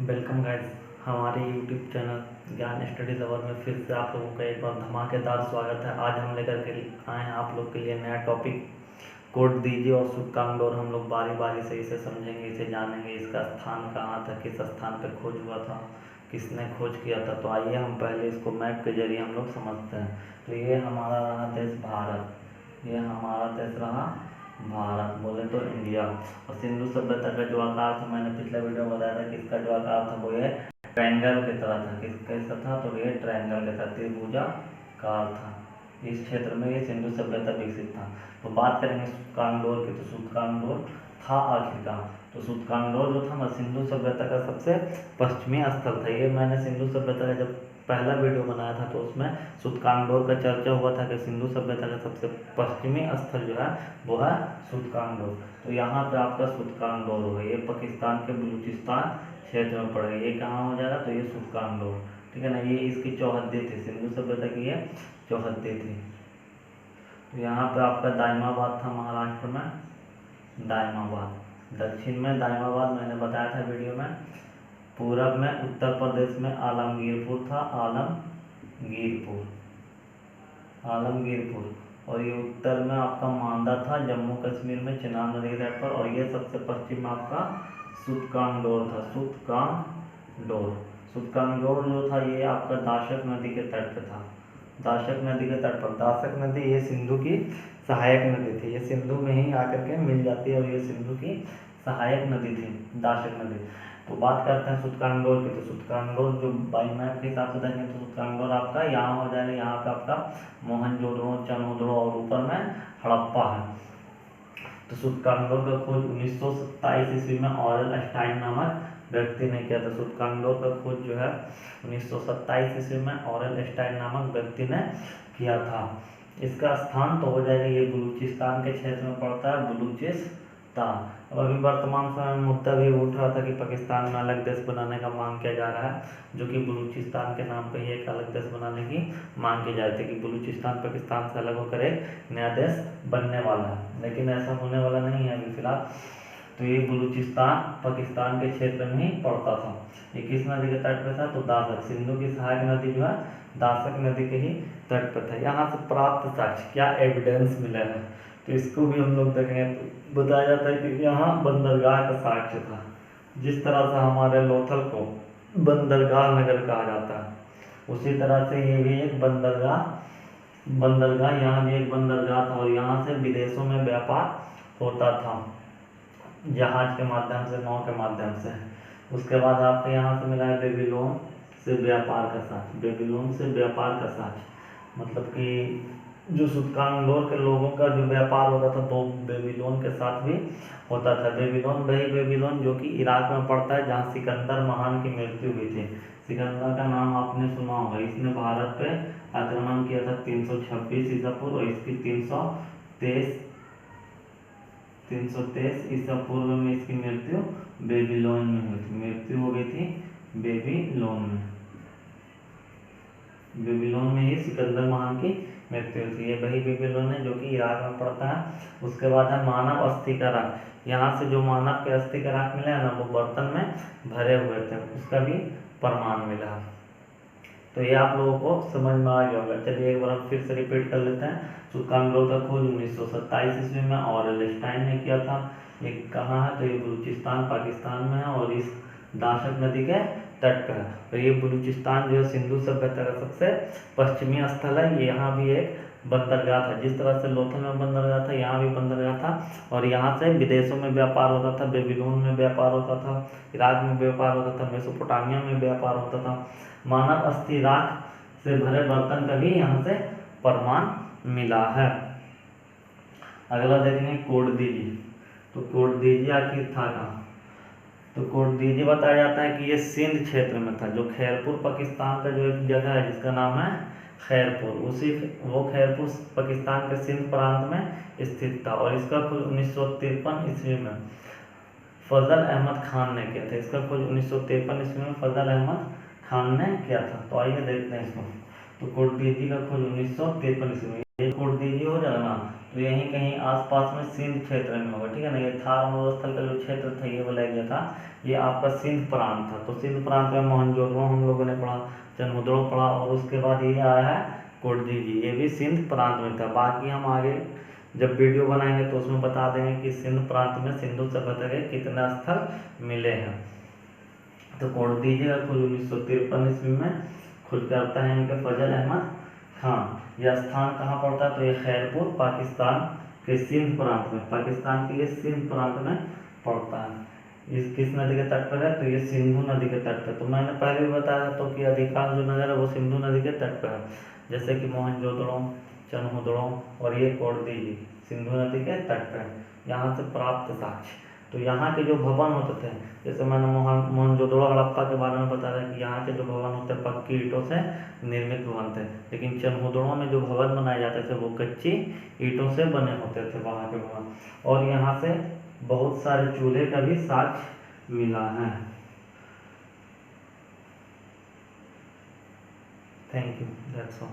Welcome guys, हमारे YouTube channel ज्ञान study lover में फिर से आप लोगों का एक बार धमाकेदार स्वागत है। आज हम लेकर के आए हैं आप लोग के लिए नया टॉपिक। कोड दीजिए और शुभकामनाएं। हम लोग बारी बारी से इसे समझेंगे, इसे जानेंगे, इसका स्थान कहाँ था, किस स्थान पर खोज हुआ था, किसने खोज किया था। तो आइए हम पहले इसको मैप के जरिए हम लोग समझते हैं। तो ये हमारा रहा देश भारत, ये हमारा देश रहा भारत, बोले तो इंडिया। और सिंधु सभ्यता का जो आकार था, मैंने पिछले वीडियो में बताया था कि इसका जो आकार था वो ये ट्रायंगल की तरह था। किस कैसा था? तो ये ट्रायंगल के तरह त्रिभुजाकार था। इस क्षेत्र में ये सिंधु सभ्यता विकसित था। तो बात करेंगे सूतकांगडोर की, तो सूतकांगडोर था आखिर कहाँ? तो सूतकांगडोर जो था ना, सिंधु सभ्यता का सबसे पश्चिमी स्थल था। ये मैंने सिंधु सभ्यता का जब पहला वीडियो बनाया था तो उसमें सूतकांगडोर का चर्चा हुआ था कि सिंधु सभ्यता का सबसे पश्चिमी स्थल जो है वो है सूतकांगडोर। तो यहाँ पे आपका सूतकांगडोर होगा, ये पाकिस्तान के बलूचिस्तान क्षेत्र में पड़ेगा। ये कहाँ हो जाएगा? तो ये सूतकांगडोर, ठीक है ना। ये इसकी चौहद्दी थी, सिंधु सभ्यता की ये चौहद्दी थी। तो यहाँ पे आपका दाइमाबाद था महाराष्ट्र में, दाइमाबाद। दक्षिण में दाइमाबाद मैंने बताया था वीडियो में। पूरब में उत्तर प्रदेश में आलमगीरपुर था, आलमगीरपुर। और ये उत्तर में आपका मांदा था, जम्मू कश्मीर में चिनाब नदी के तट पर। और ये सबसे पश्चिम में आपका सूतकांगडोर था, सूतकांगडोर जो था ये आपका दाशक नदी के तट पर था, दाशक नदी के तट पर। दाशक नदी ये सिंधु की सहायक नदी थी, ये सिंधु में ही आकर के मिल जाती है और ये सिंधु की सहायक नदी थी, दाशक नदी। तो बात करते हैं सूतकांगडोर की। तो सूतकांगडोर जो बाई मैप के हिसाब से देखें तो सूतकांगडोर आपका यहाँ हो जाएगा। यहाँ पे आपका मोहनजोदड़ो, चनोदड़ो और ऊपर में हड़प्पा है। तो सूतकांगडोर का खोज 1927 ईस्वी में ऑरेल स्टाइन नामक व्यक्ति ने किया था। सूतकांगडोर का खोज जो है 1927 ईस्वी में ऑरेल स्टाइन नामक व्यक्ति ने किया था। इसका स्थान तो हो जाएगा, ये बलूचिस्तान के क्षेत्र में पड़ता है, बलूचिस्तान। अब अभी वर्तमान समय में मुद्दा भी उठ रहा था कि पाकिस्तान में अलग देश बनाने का मांग किया जा रहा है, जो कि बलूचिस्तान के नाम पे ही एक अलग देश बनाने की मांग की जा रही थी कि बलूचिस्तान पाकिस्तान से अलग होकर एक नया देश बनने वाला है। लेकिन ऐसा होने वाला नहीं है अभी फिलहाल। तो ये बलूचिस्तान पाकिस्तान के क्षेत्र में ही पड़ता था। ये किस नदी के तट पे था? तो दाशक, सिंधु की सहायक नदी जो है दाशक नदी के ही तट पर था। यहाँ से प्राप्त साक्ष्य, क्या एविडेंस मिला है, तो इसको भी हम लोग देखेंगे। तो बताया जाता है कि यहाँ बंदरगाह का साक्ष्य था। जिस तरह से हमारे लोथल को बंदरगाह नगर कहा जाता है, उसी तरह से ये भी एक बंदरगाह यहाँ भी एक बंदरगाह था। और यहाँ से विदेशों में व्यापार होता था, जहाज के माध्यम से, नाव के माध्यम से। उसके बाद आपको यहाँ से मिला है बेबीलोन से व्यापार का साक्ष्य, बेबीलोन से व्यापार का साक्ष्य। मतलब कि जो सूतकांगडोर के लोगों का जो व्यापार होता था वो बेबीलोन के साथ भी होता था। बेबीलोन वही बेबीलोन जो कि इराक में पड़ता है, जहाँ सिकंदर महान की मृत्यु हुई थी। सिकंदर का नाम आपने सुना होगा, इसने भारत पे आक्रमण किया था 326 ईसा पूर्व, और इसकी 323 ईसा पूर्व में इसकी मृत्यु बेबीलोन में हुई थी। मृत्यु हो गई थी बेबीलोन में ही सिकंदर महान की मृत्यु थी। ये वही बेबीलोन है जो कि इराक में पड़ता है। उसके बाद है मानव अस्थि का राख। यहाँ से जो मानव के अस्थि का राख मिला है ना, वो बर्तन में भरे हुए थे, उसका भी प्रमाण मिला। तो ये आप लोगों को समझ में आ गया होगा। चलिए एक बार हम फिर से रिपीट कर लेते हैं। सूतकांगडोर का खोज 1927 ईस्वी में ऑरेल स्टाइन ने किया था। ये कहाँ है? तो ये बलूचिस्तान पाकिस्तान में है और इस दाशक नदी के तट पर है। तो ये बलूचिस्तान जो है सिंधु सभ्यता का सबसे पश्चिमी स्थल है। ये यहाँ भी एक बंदरगाह था, जिस तरह से लोथल में बंदरगाह था, यहाँ भी बंदरगाह था। और यहाँ से विदेशों में व्यापार होता था, बेबीलोन में व्यापार होता था, इराक में व्यापार होता था, मेसोपोटामिया में व्यापार होता था। मानव अस्थि राख से भरे बर्तन का भी यहाँ से प्रमाण मिला है। अगला देखेंगे कोडदीजी। तो कोडदीजी आखिर था कहाँ? तो कोडदीजी बताया जाता है कि ये सिंध क्षेत्र में था, जो खैरपुर पाकिस्तान का जो एक जगह है जिसका नाम है खैरपुर, वो खैरपुर पाकिस्तान के सिंध प्रांत में स्थित था। और इसका खोज 1953 ईस्वी में फजल अहमद खान ने किया था। इसका खोज 1953 ईस्वी में फजल अहमद खान ने किया था। तो आइए देखते हैं इसको। तो कोडदीजी का खोज 1953 ईस्वी में ये कोटदीजी हो जाएगा ना, तो यहीं कहीं आसपास में सिंध क्षेत्र में होगा, ठीक है ना। ये थार मरुस्थल का जो क्षेत्र था ये बोला गया था, ये आपका सिंध प्रांत था। तो सिंध प्रांत में मोहनजोदड़ो हम लोगों ने पढ़ा, जन्मोदड़ो पढ़ा, और उसके बाद ये आया है कोटदीजी, ये भी सिंध प्रांत में था। बाकी हम आगे जब वीडियो बनाएंगे तो उसमें बता देंगे कि सिंध प्रांत में सिंधु सभ्यता के कितने स्थल मिले हैं। तो कोटदीजी का खोज 1953 ईस्वी में खुद करता है इनके फजल अहमद खान। यह स्थान कहाँ पड़ता है, तो ये खैरपुर पाकिस्तान के सिंध प्रांत में, पाकिस्तान के ये सिंध प्रांत में पड़ता है। इस किस नदी के तट पर है, तो ये सिंधु नदी के तट पर। तो मैंने पहले भी बताया था तो कि अधिकांश जो नगर है वो सिंधु नदी के तट पर है, जैसे कि मोहनजोदड़ो, चन्हुदड़ो और ये कोटदीजी सिंधु नदी के तट पर है। यहाँ से प्राप्त साक्ष्य, तो यहाँ के जो भवन होते थे, जैसे मैंने मोहनजोदड़ो हड़प्पा के बारे में बताया कि यहाँ के जो भवन होते हैं पक्की ईंटों से निर्मित भवन थे, लेकिन चन्हुदड़ो में जो भवन बनाए जाते थे वो कच्ची ईंटों से बने होते थे वहाँ के भवन। और यहाँ से बहुत सारे चूल्हे का भी साक्ष्य मिला है। Thank you, that's all.